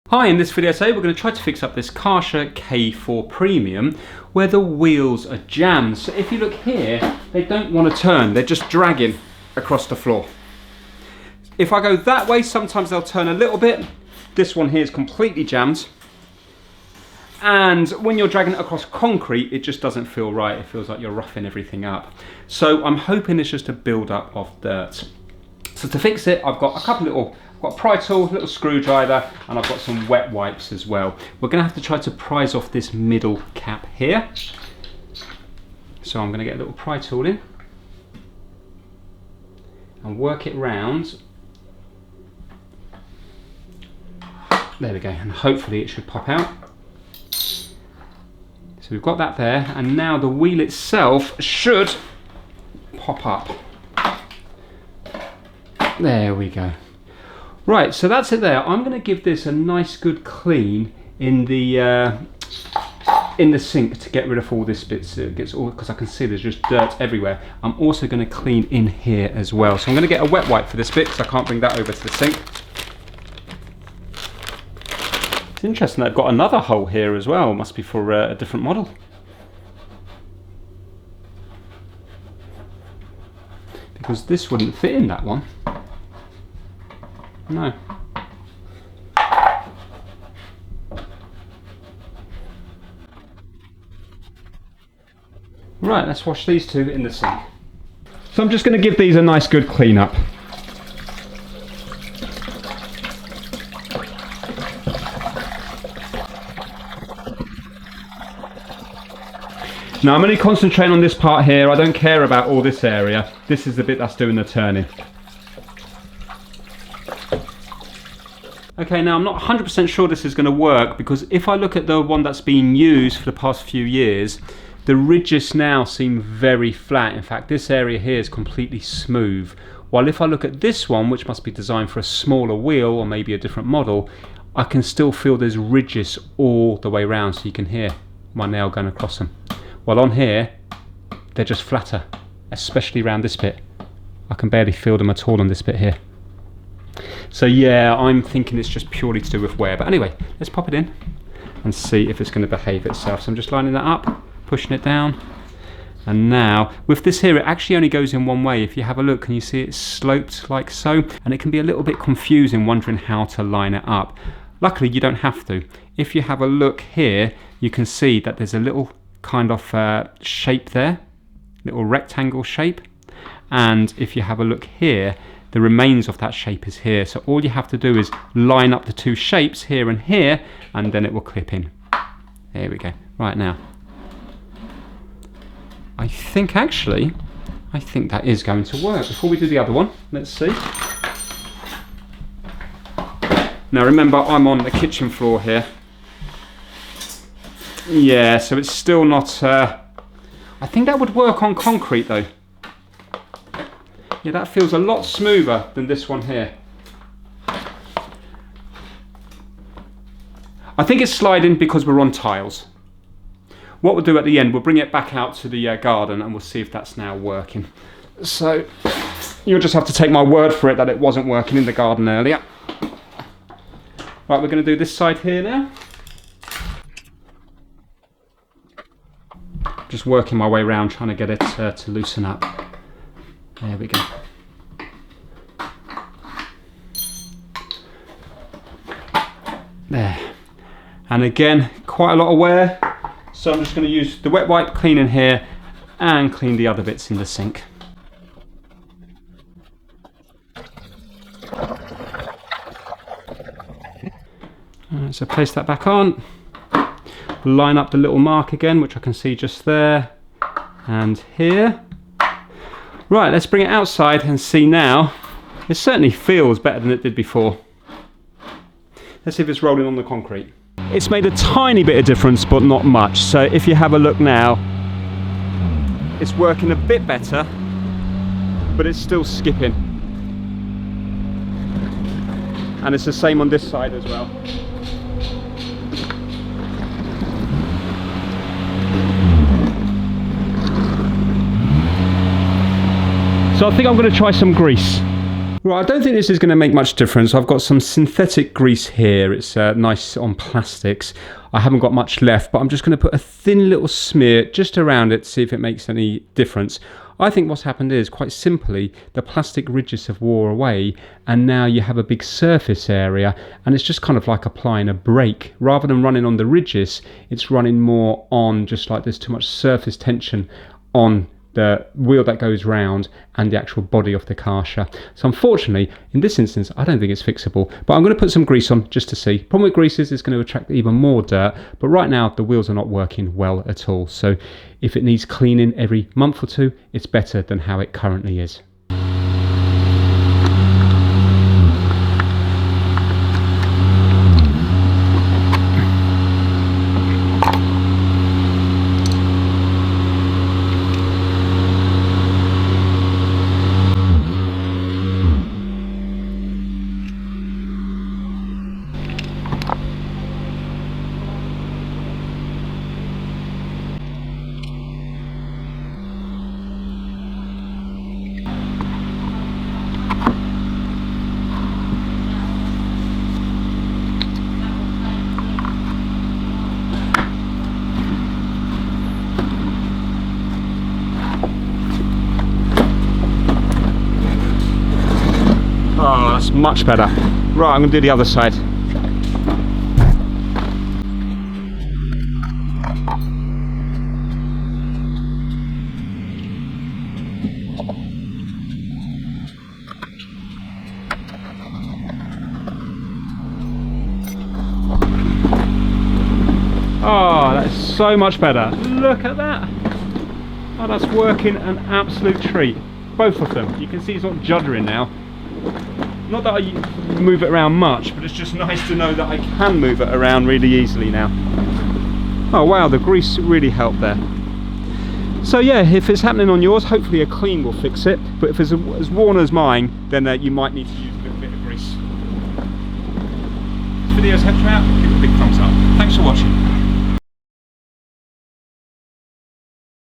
Hi, in this video today we're going to try to fix up this Karcher K4 Premium where the wheels are jammed. So if you look here, they don't want to turn, they're just dragging across the floor. If I go that way, sometimes they'll turn a little bit. This one here is completely jammed. And when you're dragging it across concrete, it just doesn't feel right. It feels like you're roughing everything up. So I'm hoping it's just a build-up of dirt. So to fix it, I've got I've got a pry tool, a little screwdriver, and I've got some wet wipes as well. We're going to have to try to prise off this middle cap here. So I'm going to get a little pry tool in and work it round. There we go, and hopefully it should pop out. So we've got that there, and now the wheel itself should pop up. There we go. Right, so that's it there. I'm going to give this a nice good clean in the sink to get rid of all this bits. Because I can see there's just dirt everywhere. I'm also going to clean in here as well. So I'm going to get a wet wipe for this bit because I can't bring that over to the sink. It's interesting they've got another hole here as well. It must be for a different model. Because this wouldn't fit in that one. No. Right, let's wash these two in the sink. So I'm just going to give these a nice good clean up. Now I'm only concentrating on this part here. I don't care about all this area. This is the bit that's doing the turning. Okay, now I'm not 100% sure this is going to work, because if I look at the one that's been used for the past few years, the ridges now seem very flat. In fact, this area here is completely smooth. While if I look at this one, which must be designed for a smaller wheel or maybe a different model, I can still feel there's ridges all the way around, so you can hear my nail going across them. While on here, they're just flatter, especially around this bit. I can barely feel them at all on this bit here. So yeah, I'm thinking it's just purely to do with wear. But anyway, let's pop it in and see if it's going to behave itself. So I'm just lining that up, pushing it down. And now, with this here, it actually only goes in one way. If you have a look, can you see it's sloped like so? And it can be a little bit confusing wondering how to line it up. Luckily, you don't have to. If you have a look here, you can see that there's a little kind of shape there, little rectangle shape. And if you have a look here, the remains of that shape is here. So all you have to do is line up the two shapes here and here, and then it will clip in. There we go. Right, now I think that is going to work. Before we do the other one, let's see. Now remember, I'm on the kitchen floor here. Yeah, so it's still not I think that would work on concrete though. Yeah, that feels a lot smoother than this one here. I think it's sliding because we're on tiles. What we'll do at the end, we'll bring it back out to the garden and we'll see if that's now working. So you'll just have to take my word for it that it wasn't working in the garden earlier. Right, we're going to do this side here now. Just working my way around trying to get it to loosen up. There we go. There. And again, quite a lot of wear. So I'm just going to use the wet wipe, clean in here, and clean the other bits in the sink. Alright, so place that back on. Line up the little mark again, which I can see just there and here. Right, let's bring it outside and see now. It certainly feels better than it did before. Let's see if it's rolling on the concrete. It's made a tiny bit of difference, but not much. So if you have a look now, it's working a bit better, but it's still skipping. And it's the same on this side as well. So I think I'm going to try some grease. Well, I don't think this is going to make much difference. I've got some synthetic grease here. It's nice on plastics. I haven't got much left, but I'm just going to put a thin little smear just around it to see if it makes any difference. I think what's happened is, quite simply, the plastic ridges have wore away, and now you have a big surface area, and it's just kind of like applying a brake. Rather than running on the ridges, it's running more on, just like there's too much surface tension on the wheel that goes round and the actual body of the Karcher. So unfortunately, in this instance, I don't think it's fixable, but I'm going to put some grease on just to see. Problem with grease is it's going to attract even more dirt, but right now the wheels are not working well at all. So if it needs cleaning every month or two, it's better than how it currently is. Oh, that's much better. Right, I'm going to do the other side. Oh, that's so much better. Look at that. Oh, that's working an absolute treat. Both of them. You can see it's not juddering now. Not that I move it around much, but it's just nice to know that I can move it around really easily now. Oh wow, the grease really helped there. So yeah, if it's happening on yours, hopefully a clean will fix it. But if it's as worn as mine, then you might need to use a little bit of grease. If the video's helped you out, give it a big thumbs up. Thanks for watching.